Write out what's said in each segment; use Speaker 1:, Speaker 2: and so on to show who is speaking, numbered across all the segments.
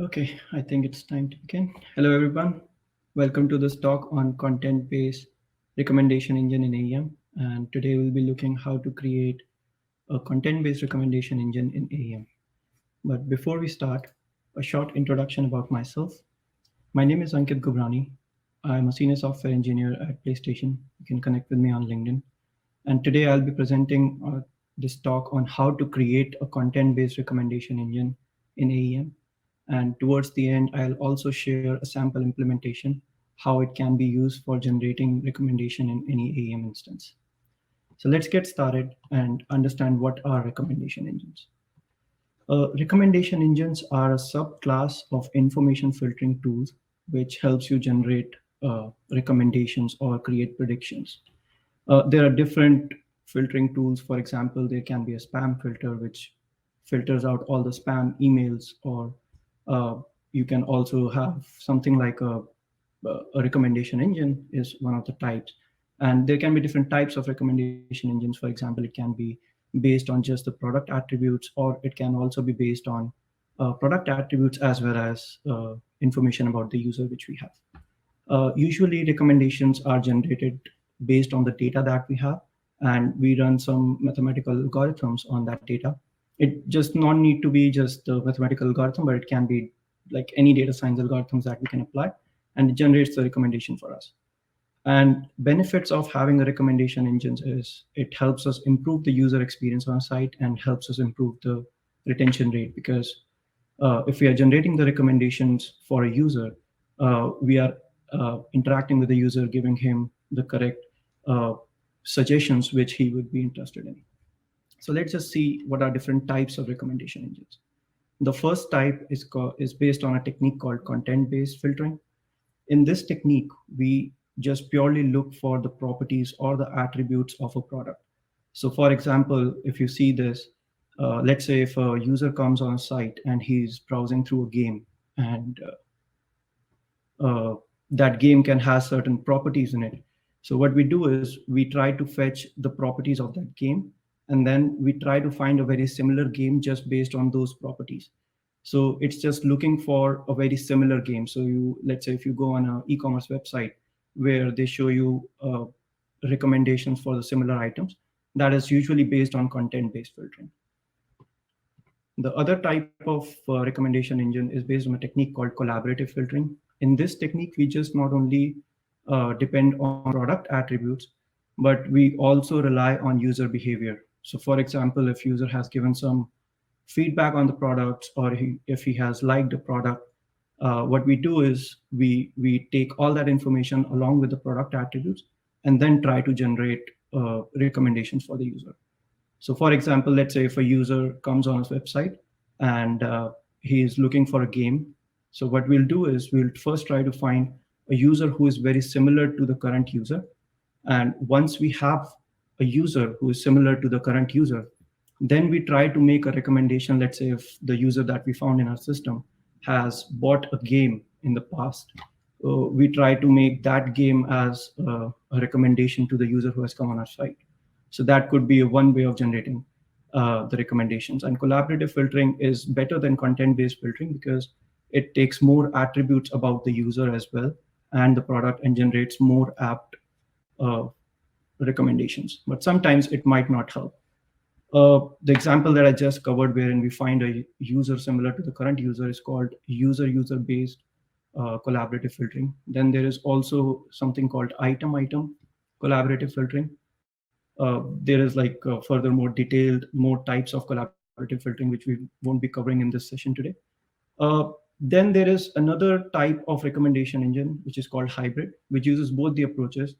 Speaker 1: Okay, I think it's time to begin. Hello, everyone. Welcome to this talk on content-based recommendation engine in AEM. And today we'll be looking how to create a content-based recommendation engine in AEM. But before we start, a short introduction about myself. My name is Ankit Gubrani. I'm a senior software engineer at PlayStation. You can connect with me on LinkedIn. And today I'll be presenting this talk on how to create a content-based recommendation engine in AEM. And towards the end, I'll also share a sample implementation, how it can be used for generating recommendation in any AEM instance. So let's get started and understand what are recommendation engines. Recommendation engines are a subclass of information filtering tools which helps you generate recommendations or create predictions. There are different filtering tools. For example, there can be a spam filter, which filters out all the spam emails, or uh, you can also have something like a recommendation engine is one of the types. And there can be different types of recommendation engines. For example, it can be based on just the product attributes, or it can also be based on product attributes as well as information about the user which we have. Usually recommendations are generated based on the data that we have, and we run some mathematical algorithms on that data. It just not need to be just the mathematical algorithm, but it can be like any data science algorithms that we can apply, and it generates the recommendation for us. And benefits of having a recommendation engines is it helps us improve the user experience on our site and helps us improve the retention rate, because if we are generating the recommendations for a user, we are interacting with the user, giving him the correct uh, suggestions which he would be interested in. So let's just see what are different types of recommendation engines. The first type is based on a technique called content-based filtering. In this technique, we just purely look for the properties or the attributes of a product. So for example, if you see this, let's say if a user comes on a site and he's browsing through a game, and that game can have certain properties in it. So what we do is we try to fetch the properties of that game, and then we try to find a very similar game just based on those properties. So it's just looking for a very similar game. So let's say if you go on an e-commerce website where they show you recommendations for the similar items, that is usually based on content-based filtering. The other type of recommendation engine is based on a technique called collaborative filtering. In this technique, we just not only depend on product attributes, but we also rely on user behavior. So for example, if user has given some feedback on the products, or if he has liked the product, what we do is we take all that information along with the product attributes and then try to generate recommendations for the user. So for example, let's say if a user comes on a website and he is looking for a game. So what we'll do is we'll first try to find a user who is very similar to the current user. And once we have a user who is similar to the current user, then we try to make a recommendation. Let's say if the user that we found in our system has bought a game in the past, we try to make that game as a recommendation to the user who has come on our site. So that could be one way of generating the recommendations. And collaborative filtering is better than content-based filtering because it takes more attributes about the user as well and the product and generates more apt recommendations. But sometimes it might not help. The example that I just covered, wherein we find a user similar to the current user, is called user-based collaborative filtering. Then there is also something called item collaborative filtering. There is like further more detailed, more types of collaborative filtering, which we won't be covering in this session today. Then there is another type of recommendation engine, which is called hybrid, which uses both the approaches,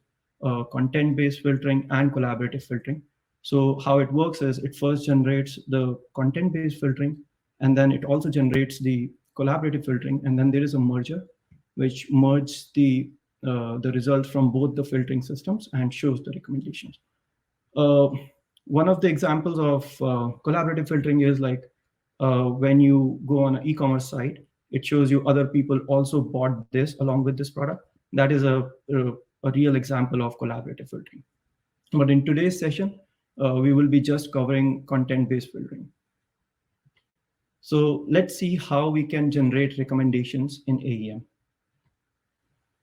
Speaker 1: content-based filtering and collaborative filtering. So how it works is it first generates the content-based filtering, and then it also generates the collaborative filtering, and then there is a merger, which merges the results from both the filtering systems and shows the recommendations. One of the examples of collaborative filtering is like when you go on an e-commerce site, it shows you other people also bought this along with this product. That is a real example of collaborative filtering. But in today's session, we will be just covering content-based filtering. So let's see how we can generate recommendations in AEM.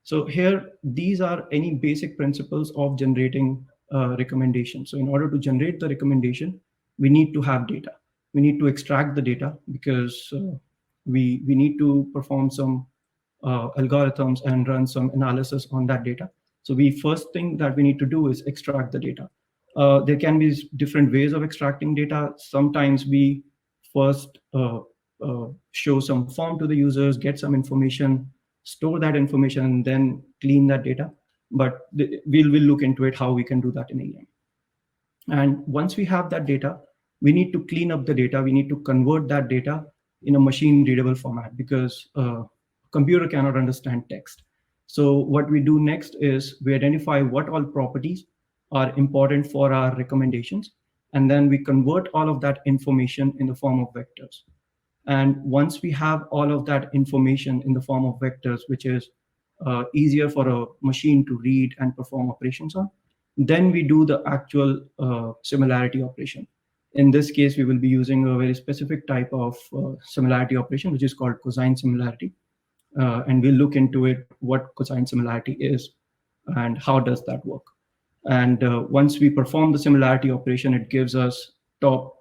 Speaker 1: So here, these are any basic principles of generating recommendations. So in order to generate the recommendation, we need to have data. We need to extract the data because we need to perform some algorithms and run some analysis on that data. So we first thing that we need to do is extract the data. There can be different ways of extracting data. Sometimes we first show some form to the users, get some information, store that information, and then clean that data. But we'll look into it how we can do that in AEM. And once we have that data, we need to clean up the data. We need to convert that data in a machine readable format because computer cannot understand text. So what we do next is we identify what all properties are important for our recommendations. And then we convert all of that information in the form of vectors. And once we have all of that information in the form of vectors, which is easier for a machine to read and perform operations on, then we do the actual similarity operation. In this case, we will be using a very specific type of similarity operation, which is called cosine similarity. And we'll look into it, what cosine similarity is and how does that work. And once we perform the similarity operation, it gives us top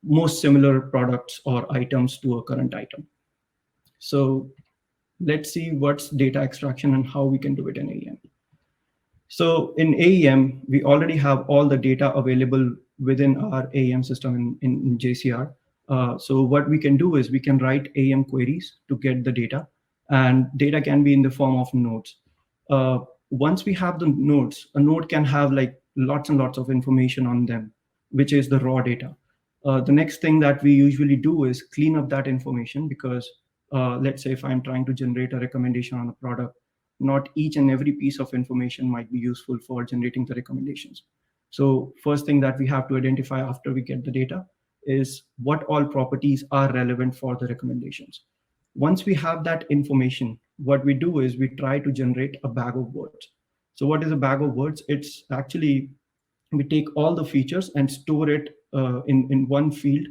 Speaker 1: most similar products or items to a current item. So let's see what's data extraction and how we can do it in AEM. So in AEM, we already have all the data available within our AEM system in JCR. So what we can do is we can write AEM queries to get the data, and data can be in the form of nodes. Once we have the nodes, a node can have like lots and lots of information on them, which is the raw data. The next thing that we usually do is clean up that information because let's say if I'm trying to generate a recommendation on a product, not each and every piece of information might be useful for generating the recommendations. So first thing that we have to identify after we get the data is what all properties are relevant for the recommendations. Once we have that information, what we do is we try to generate a bag of words. So what is a bag of words? It's actually, we take all the features and store it in one field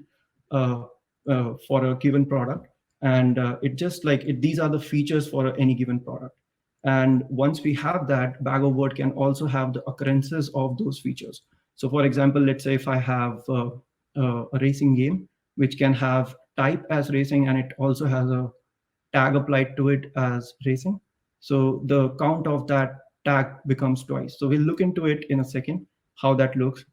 Speaker 1: for a given product. And it just like, these are the features for any given product. And once we have that, bag of word can also have the occurrences of those features. So for example, let's say if I have a racing game, which can have type as racing, and it also has a tag applied to it as racing. So the count of that tag becomes twice. So we'll look into it in a second, how that looks.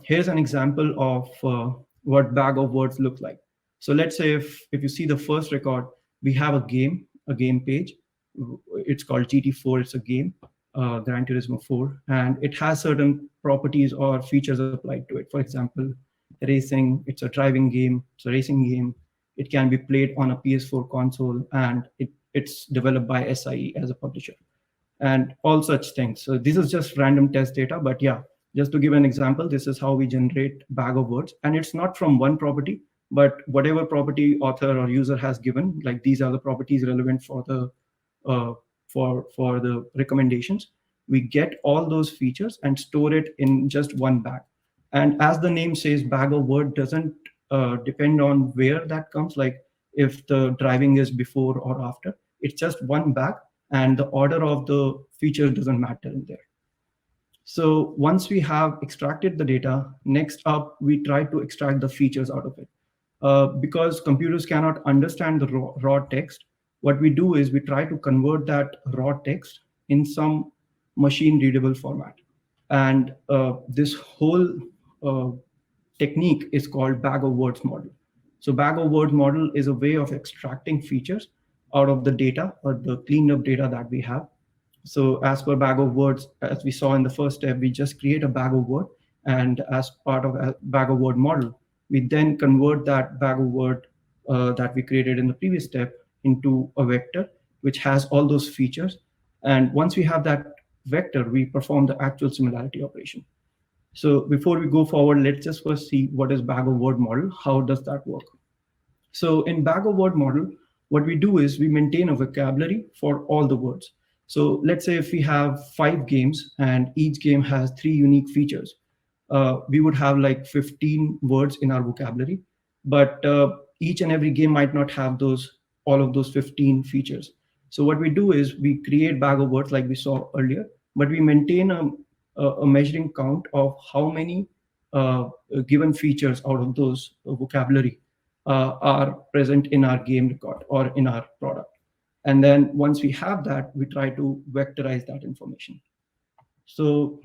Speaker 1: Here's an example of what bag of words look like. So let's say if you see the first record, we have a game page. It's called GT4. It's a game, Gran Turismo 4, and it has certain properties or features applied to it. For example, racing, it's a driving game, it's a racing game. It can be played on a PS4 console, and it's developed by SIE as a publisher, and all such things. So this is just random test data, but yeah, just to give an example, this is how we generate bag of words, and it's not from one property, but whatever property author or user has given, like these are the properties relevant for the for the recommendations. We get all those features and store it in just one bag. And as the name says, bag of word doesn't depend on where that comes, like if the driving is before or after. It's just one bag, and the order of the feature doesn't matter in there. So once we have extracted the data, next up, we try to extract the features out of it. Because computers cannot understand the raw text, what we do is we try to convert that raw text in some machine readable format. And this whole technique is called bag of words model. So bag of words model is a way of extracting features out of the data or the cleaned up data that we have. So as per bag of words, as we saw in the first step, we just create a bag of word. And as part of a bag of word model, we then convert that bag of word that we created in the previous step into a vector, which has all those features. And once we have that vector, we perform the actual similarity operation. So before we go forward, let's just first see what is bag of word model. How does that work? So in bag of word model, what we do is we maintain a vocabulary for all the words. So let's say if we have 5 games and each game has 3 unique features, we would have like 15 words in our vocabulary. but each and every game might not have all of those 15 features. So what we do is we create bag of words like we saw earlier, but we maintain a measuring count of how many given features out of those vocabulary are present in our game record or in our product. And then once we have that, we try to vectorize that information. So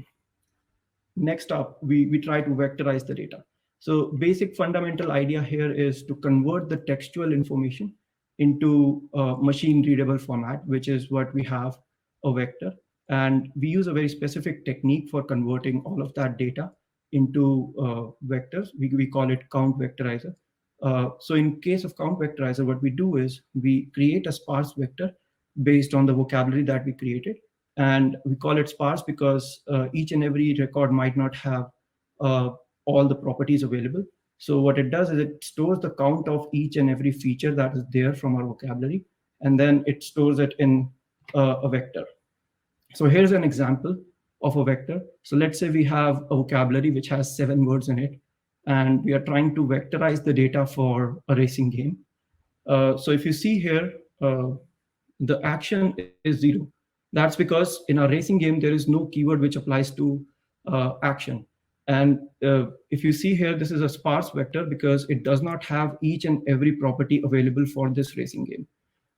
Speaker 1: next up, we try to vectorize the data. So basic fundamental idea here is to convert the textual information into a machine readable format, which is what we have, a vector. And we use a very specific technique for converting all of that data into vectors. We call it count vectorizer. So in case of count vectorizer, what we do is we create a sparse vector based on the vocabulary that we created. And we call it sparse because each and every record might not have all the properties available. So what it does is it stores the count of each and every feature that is there from our vocabulary, and then it stores it in a vector. So here's an example of a vector. So let's say we have a vocabulary which has 7 words in it, and we are trying to vectorize the data for a racing game. So if you see here, the action is 0. That's because in our racing game, there is no keyword which applies to action. And if you see here, this is a sparse vector because it does not have each and every property available for this racing game.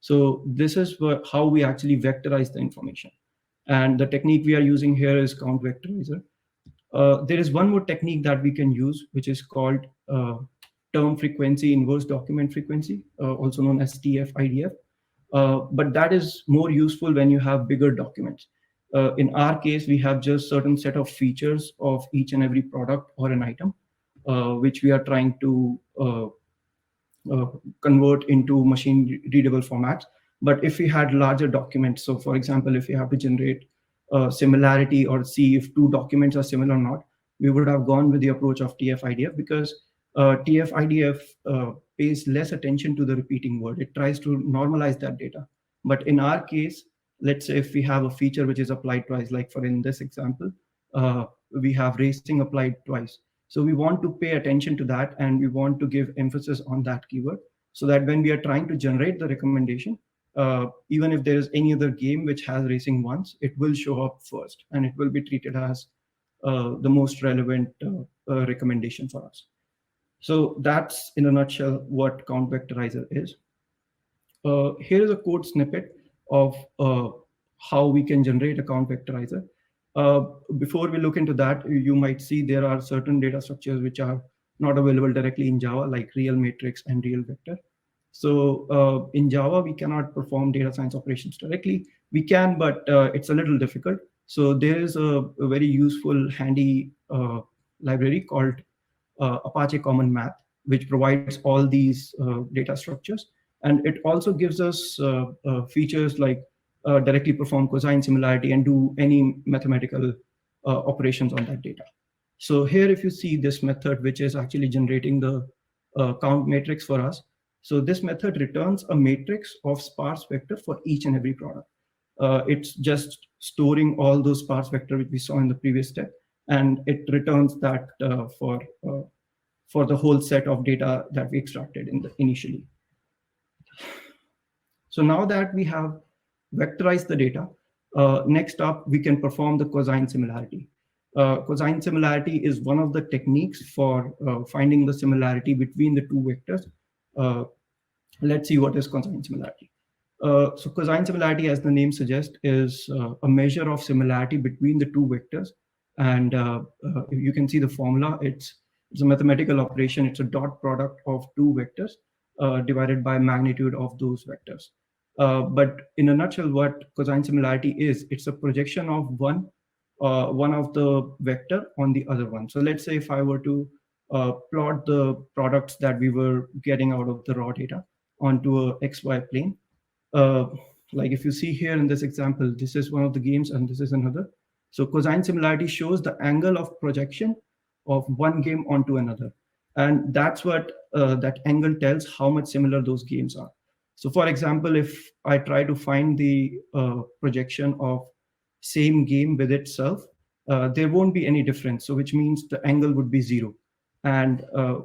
Speaker 1: So this is how we actually vectorize the information. And the technique we are using here is count vectorizer. There is one more technique that we can use, which is called term frequency inverse document frequency, also known as TF-IDF. But that is more useful when you have bigger documents. In our case, we have just certain set of features of each and every product or an item, which we are trying to convert into machine readable formats. But if we had larger documents, so for example, if you have to generate similarity or see if 2 documents are similar or not, we would have gone with the approach of TF-IDF because TF-IDF pays less attention to the repeating word. It tries to normalize that data. But in our case, let's say if we have a feature which is applied twice, like for in this example, we have racing applied twice. So we want to pay attention to that, and we want to give emphasis on that keyword so that when we are trying to generate the recommendation, even if there is any other game which has racing once, it will show up first, and it will be treated as the most relevant recommendation for us. So that's in a nutshell what count vectorizer is. Here is a code snippet of how we can generate a count vectorizer. Before we look into that, you might see there are certain data structures which are not available directly in Java, like real matrix and real vector. So in Java, we cannot perform data science operations directly. We can, but it's a little difficult. So there is a very useful, handy library called Apache Common Math, which provides all these data structures. And it also gives us features like directly perform cosine similarity and do any mathematical operations on that data. So here, if you see this method, which is actually generating the count matrix for us. So this method returns a matrix of sparse vector for each and every product. It's just storing all those sparse vector which we saw in the previous step, and it returns that for the whole set of data that we extracted initially. So now that we have vectorized the data, next up we can perform the cosine similarity. Cosine similarity is one of the techniques for finding the similarity between the 2 vectors. Let's see what is cosine similarity. So cosine similarity, as the name suggests, is a measure of similarity between the 2 vectors. And you can see the formula. It's a mathematical operation. It's a dot product of 2 vectors divided by magnitude of those vectors. But in a nutshell, what cosine similarity is, it's a projection of one of the vector on the other one. So let's say if I were to plot the products that we were getting out of the raw data onto a XY plane. Like if you see here in this example, this is one of the games and this is another. So cosine similarity shows the angle of projection of one game onto another. And that's what that angle tells how much similar those games are. So for example, if I try to find the projection of same game with itself, there won't be any difference. So which means the angle would be 0. and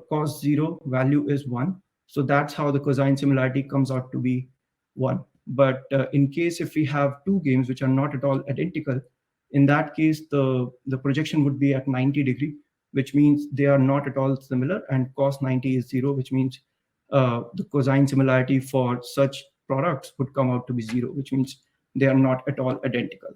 Speaker 1: cost 0, value is 1. So that's how the cosine similarity comes out to be 1. But in case if we have two games which are not at all identical, in that case, the projection would be at 90 degree, which means they are not at all similar, and cos 90 is 0, which means the cosine similarity for such products would come out to be 0, which means they are not at all identical.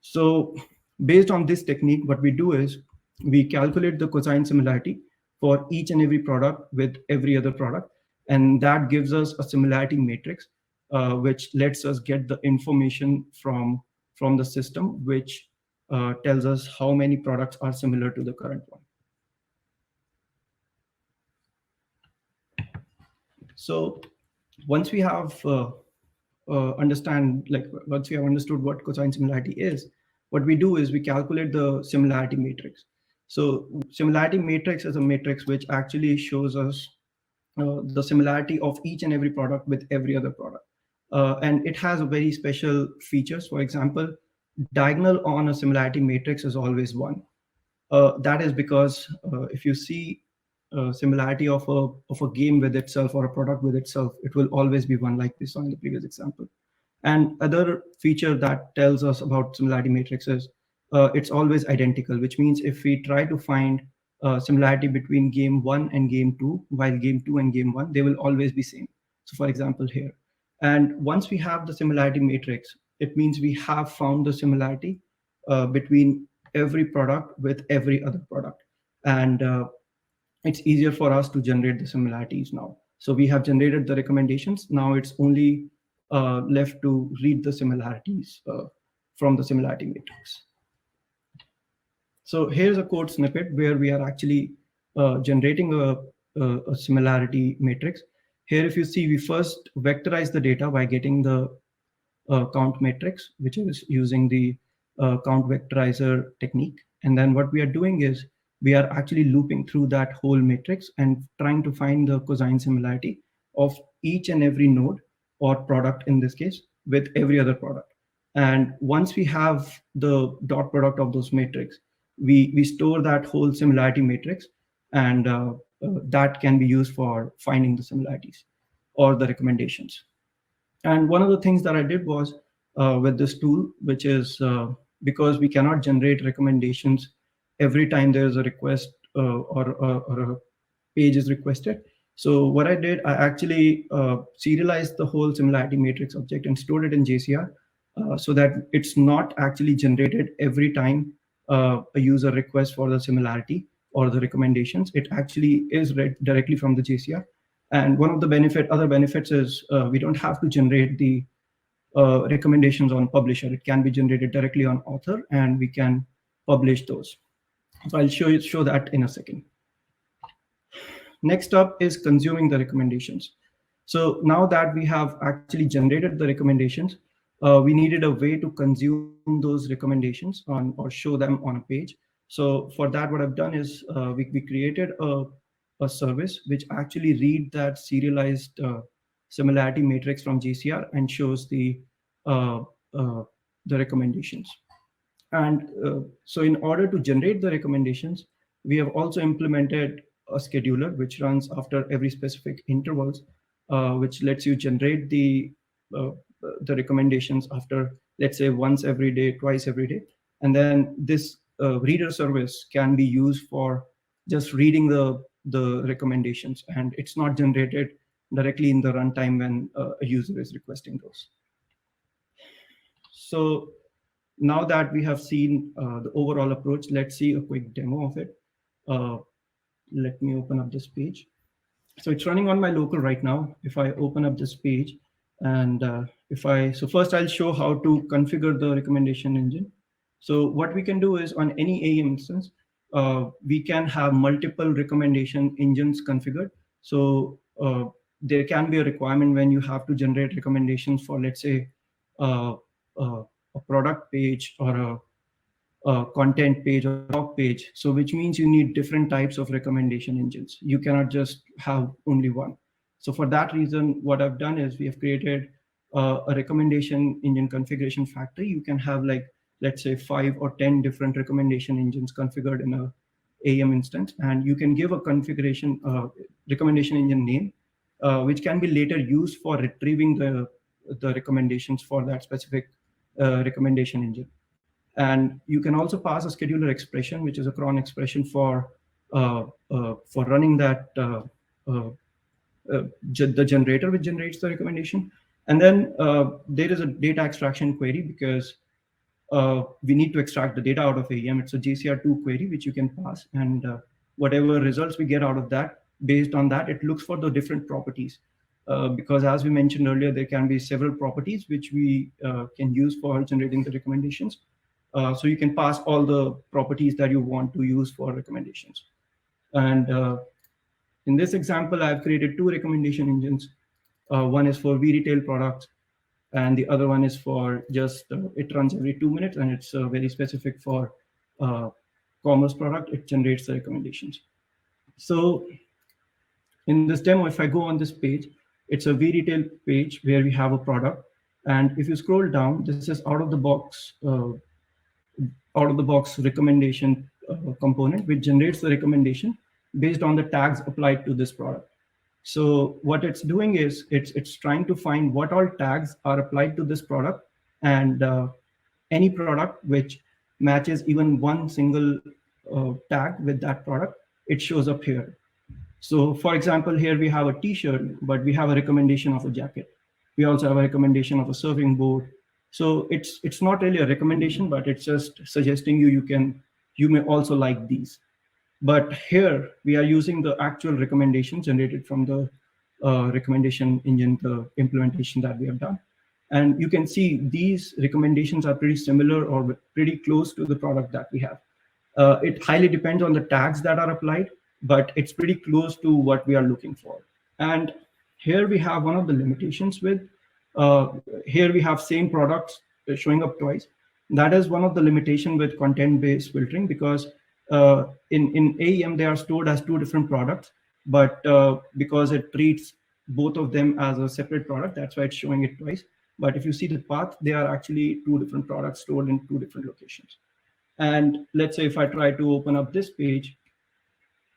Speaker 1: So based on this technique, what we do is we calculate the cosine similarity for each and every product with every other product. And that gives us a similarity matrix, which lets us get the information from the system, which tells us how many products are similar to the current one. So once we have once we have understood what cosine similarity is, what we do is we calculate the similarity matrix. So similarity matrix is a matrix which actually shows us the similarity of each and every product with every other product. And it has a very special features. For example, diagonal on a similarity matrix is always 1. That is because if you see similarity of a game with itself or a product with itself, it will always be 1, like we saw in the previous example. And other feature that tells us about similarity matrix is it's always identical, which means if we try to find similarity between game 1 and game 2, while game 2 and game 1, they will always be same. So for example here, and once we have the similarity matrix, it means we have found the similarity between every product with every other product. And it's easier for us to generate the similarities now. So we have generated the recommendations. Now it's only left to read the similarities from the similarity matrix. So here's a code snippet where we are actually generating a similarity matrix. Here, if you see, we first vectorize the data by getting the count matrix, which is using the count vectorizer technique. And then what we are doing is we are actually looping through that whole matrix and trying to find the cosine similarity of each and every node or product in this case with every other product. And once we have the dot product of those matrix, we store that whole similarity matrix, and that can be used for finding the similarities or the recommendations. And one of the things that I did was with this tool, which is because we cannot generate recommendations every time there is a request or a page is requested. So what I did, I actually serialized the whole similarity matrix object and stored it in JCR so that it's not actually generated every time a user requests for the similarity or the recommendations. It actually is read directly from the JCR. And one of the other benefits is we don't have to generate the recommendations on publisher. It can be generated directly on author, and we can publish those. So I'll show that in a second. Next up is consuming the recommendations. So now that we have actually generated the recommendations, we needed a way to consume those recommendations or show them on a page. So for that, what I've done is we created a service which actually read that serialized similarity matrix from JCR and shows the recommendations. And so in order to generate the recommendations, we have also implemented a scheduler which runs after every specific intervals, which lets you generate the recommendations after, let's say, once every day, twice every day. And then this reader service can be used for just reading the recommendations, and it's not generated directly in the runtime when a user is requesting those. So now that we have seen the overall approach, let's see a quick demo of it. Let me open up this page. So it's running on my local right now. If I open up this page, and so first I'll show how to configure the recommendation engine. So what we can do is on any AEM instance, we can have multiple recommendation engines configured. So there can be a requirement when you have to generate recommendations for, let's say, a product page or a content page or blog page. So which means you need different types of recommendation engines. You cannot just have only one. So for that reason, what I've done is we have created a recommendation engine configuration factory. You can have, like, let's say 5 or 10 different recommendation engines configured AEM instance, and you can give a configuration recommendation engine name, which can be later used for retrieving the recommendations for that specific recommendation engine. And you can also pass a scheduler expression, which is a cron expression for running that the generator which generates the recommendation. And then there is a data extraction query, because we need to extract the data out of AEM. It's a JCR2 query which you can pass, and whatever results we get out of that, based on that, it looks for the different properties. Because as we mentioned earlier, there can be several properties which we can use for generating the recommendations. So you can pass all the properties that you want to use for recommendations. And in this example, I've created two recommendation engines. One is for V-Retail products, and the other one is for just, it runs every 2 minutes, and it's very specific for commerce product. It generates the recommendations. So in this demo, if I go on this page, it's a V-Retail page where we have a product. And if you scroll down, this is out of the box recommendation component, which generates the recommendation based on the tags applied to this product. So what it's doing is it's trying to find what all tags are applied to this product, and any product which matches even one single tag with that product, it shows up here. So for example, here we have a t-shirt, but we have a recommendation of a jacket. We also have a recommendation of a surfing board. So it's not really a recommendation, but it's just suggesting you may also like these. But here we are using the actual recommendation generated from the recommendation engine, the implementation that we have done. And you can see these recommendations are pretty similar or pretty close to the product that we have. It highly depends on the tags that are applied, but it's pretty close to what we are looking for. And here we have one of the limitations with, here we have same products showing up twice. That is one of the limitation with content-based filtering, because in AEM, they are stored as two different products, but because it treats both of them as a separate product, that's why it's showing it twice. But if you see the path, they are actually two different products stored in two different locations. And let's say if I try to open up this page,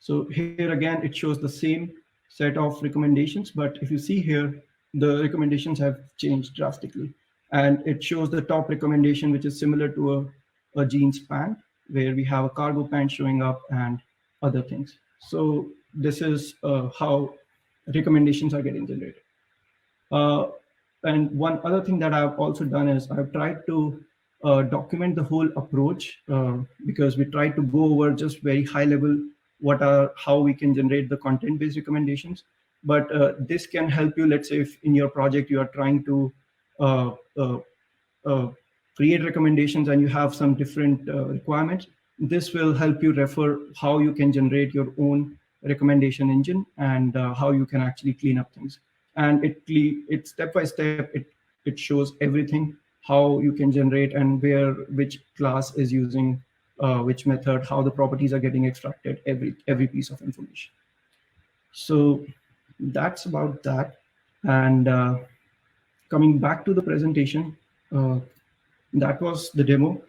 Speaker 1: so here again, it shows the same set of recommendations, but if you see here, the recommendations have changed drastically. And it shows the top recommendation, which is similar to a jeans pant, where we have a cargo pant showing up and other things. So this is how recommendations are getting generated. And one other thing that I've also done is I've tried to document the whole approach, because we try to go over just very high level how we can generate the content-based recommendations. But this can help you, let's say if in your project you are trying to create recommendations and you have some different requirements, this will help you refer how you can generate your own recommendation engine and how you can actually clean up things. And it step by step, it shows everything, how you can generate and which class is using which method, how the properties are getting extracted, every piece of information. So that's about that. And coming back to the presentation, that was the demo.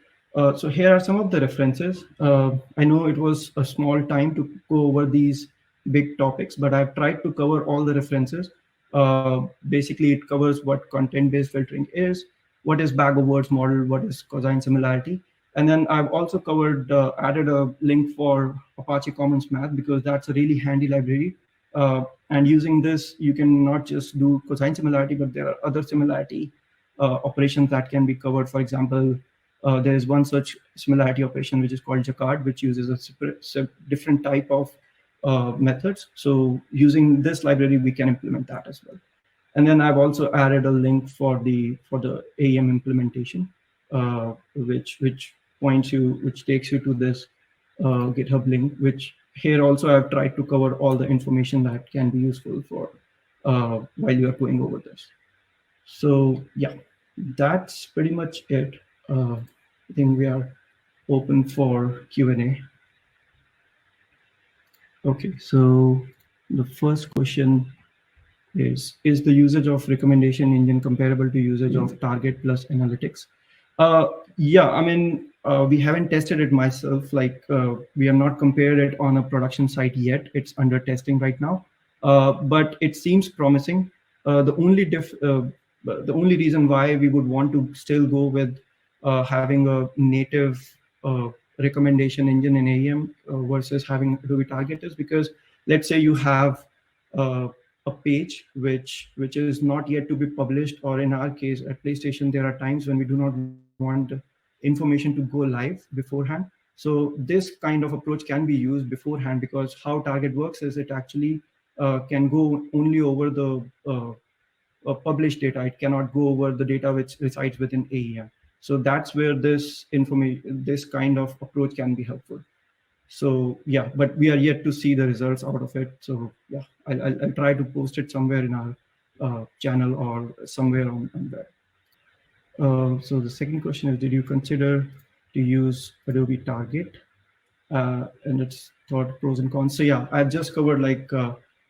Speaker 1: So here are some of the references. I know it was a small time to go over these big topics, but I've tried to cover all the references. Basically, it covers what content-based filtering is, what is bag of words model, what is cosine similarity. And then I've also covered, added a link for Apache Commons Math, because that's a really handy library. And using this, you can not just do cosine similarity, but there are other similarity operations that can be covered. For example, there is one such similarity operation, which is called Jacquard, which uses a different type of methods. So using this library, we can implement that as well. And then I've also added a link for the AEM implementation, which takes you to this GitHub link, which here also I've tried to cover all the information that can be useful for while you are going over this. So yeah, that's pretty much it. I think we are open for Q&A. Okay, so the first question is the usage of recommendation engine comparable to usage of Target plus analytics? Yeah, I mean, we haven't tested it myself. Like we have not compared it on a production site yet. It's under testing right now, but it seems promising. The only reason why we would want to still go with having a native recommendation engine in AEM versus having Adobe Target is because let's say you have uh, a page which is not yet to be published, or in our case at PlayStation, there are times when we do not want information to go live beforehand. So this kind of approach can be used beforehand, because how Target works is it actually can go only over the published data. It cannot go over the data which resides within AEM. So that's where this kind of approach can be helpful. So yeah, but we are yet to see the results out of it. So yeah, I'll try to post it somewhere in our channel or somewhere on there. So the second question is, did you consider to use Adobe Target? And its thought pros and cons. So yeah, I've just covered like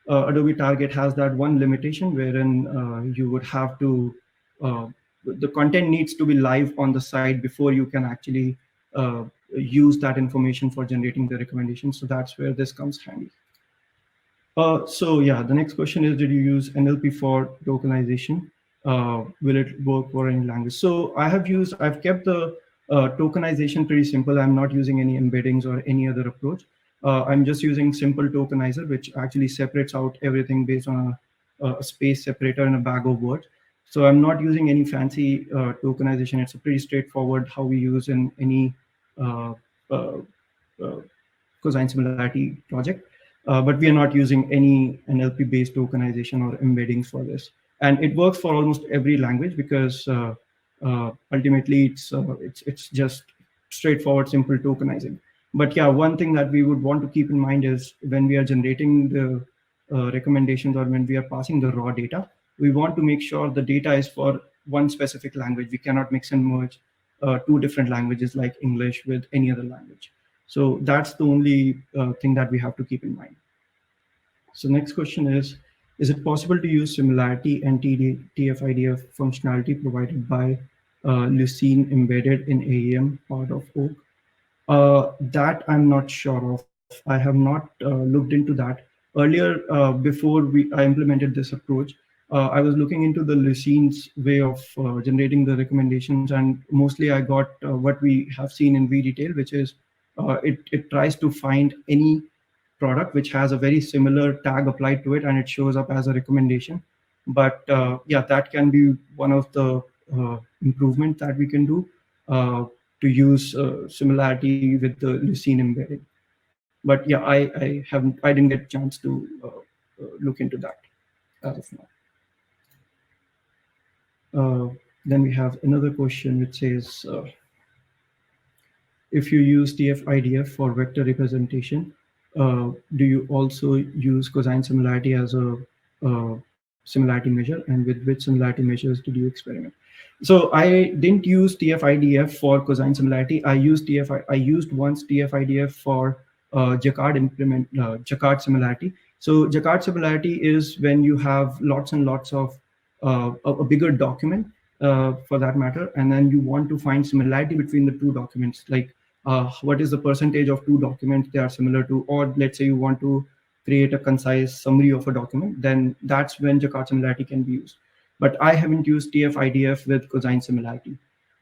Speaker 1: Adobe Target has that one limitation wherein you would have to, the content needs to be live on the site before you can actually use that information for generating the recommendations. So that's where this comes handy. So yeah, the next question is, did you use NLP for tokenization? Will it work for any language? So I've kept the tokenization pretty simple. I'm not using any embeddings or any other approach. I'm just using simple tokenizer, which actually separates out everything based on a space separator and a bag of words. So I'm not using any fancy tokenization. It's a pretty straightforward how we use in any uh, uh, uh, cosine similarity project. But we are not using any NLP-based tokenization or embeddings for this. And it works for almost every language because ultimately it's just straightforward, simple tokenizing. But yeah, one thing that we would want to keep in mind is when we are generating the recommendations or when we are passing the raw data, we want to make sure the data is for one specific language. We cannot mix and merge two different languages like English with any other language. So that's the only thing that we have to keep in mind. So next question is it possible to use similarity and TF-IDF functionality provided by Lucene embedded in AEM part of Oak? That I'm not sure of. I have not looked into that. Earlier, before I implemented this approach, I was looking into the Lucene's way of generating the recommendations, and mostly I got what we have seen in vDetail, which is it tries to find any product which has a very similar tag applied to it, and it shows up as a recommendation. But yeah, that can be one of the improvement that we can do to use similarity with the Lucene embedding. But yeah, I didn't get a chance to look into that as of now. Then we have another question which says, if you use TF-IDF for vector representation, do you also use cosine similarity as a similarity measure? And with which similarity measures did you experiment? So I didn't use TF-IDF for cosine similarity. I used once TF-IDF for Jacquard similarity. So Jacquard similarity is when you have lots and lots of a bigger document for that matter, and then you want to find similarity between the two documents, like what is the percentage of two documents they are similar to, or let's say you want to create a concise summary of a document, then that's when Jacquard similarity can be used. But I haven't used TF-IDF with cosine similarity.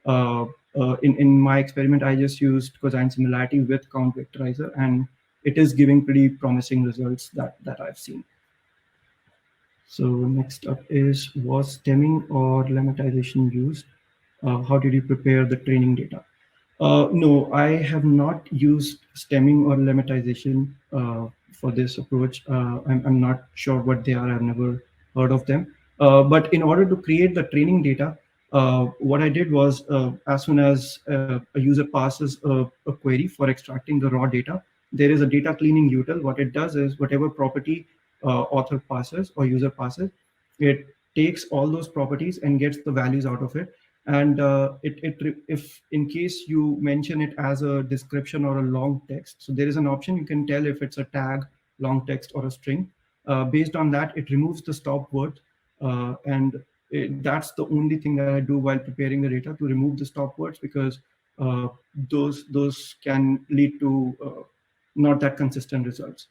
Speaker 1: In my experiment, I just used cosine similarity with count vectorizer, and it is giving pretty promising results that I've seen. So next up is, was stemming or lemmatization used? How did you prepare the training data? No, I have not used stemming or lemmatization for this approach. I'm not sure what they are. I've never heard of them. But in order to create the training data, what I did was as soon as a user passes a query for extracting the raw data, there is a data cleaning util. What it does is whatever property author passes or user passes, it takes all those properties and gets the values out of it. And if in case you mention it as a description or a long text, so there is an option you can tell if it's a tag, long text, or a string. Based on that, it removes the stop word, and that's the only thing that I do while preparing the data, to remove the stop words, because those can lead to not that consistent results.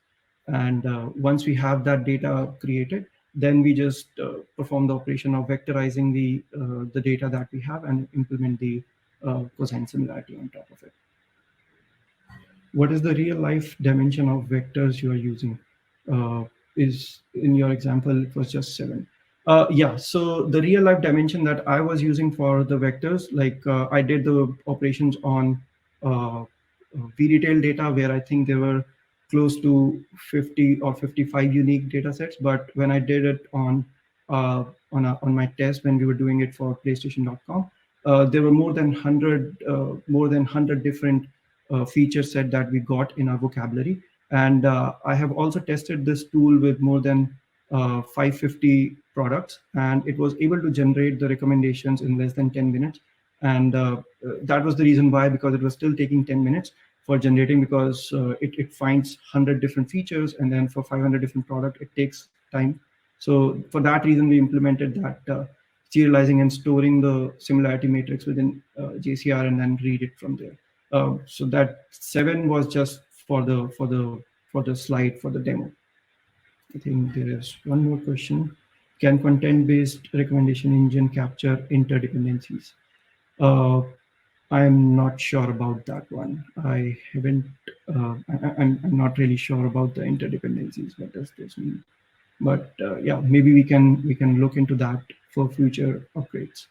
Speaker 1: And once we have that data created, then we just perform the operation of vectorizing the data that we have and implement the cosine similarity on top of it. What is the real life dimension of vectors you are using? Is in your example, it was just 7. Yeah, so the real life dimension that I was using for the vectors, like I did the operations on VRetail data where I think there were close to 50 or 55 unique data sets. But when I did it on my test, when we were doing it for PlayStation.com, there were more than 100 different feature set that we got in our vocabulary. And I have also tested this tool with more than 550 products, and it was able to generate the recommendations in less than 10 minutes. And that was the reason why, because it was still taking 10 minutes for generating, because it finds 100 different features, and then for 500 different products, it takes time. So for that reason, we implemented that serializing and storing the similarity matrix within JCR and then read it from there. So that 7 was just for the slide for the demo. I think there is one more question. Can content-based recommendation engine capture interdependencies? I'm not sure about that one. I haven't. I'm not really sure about the interdependencies. What does this mean? But yeah, maybe we can look into that for future upgrades.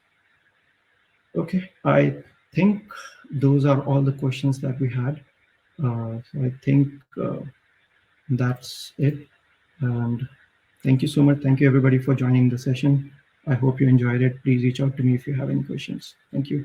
Speaker 1: Okay, I think those are all the questions that we had. So I think that's it. And thank you so much. Thank you everybody for joining the session. I hope you enjoyed it. Please reach out to me if you have any questions. Thank you.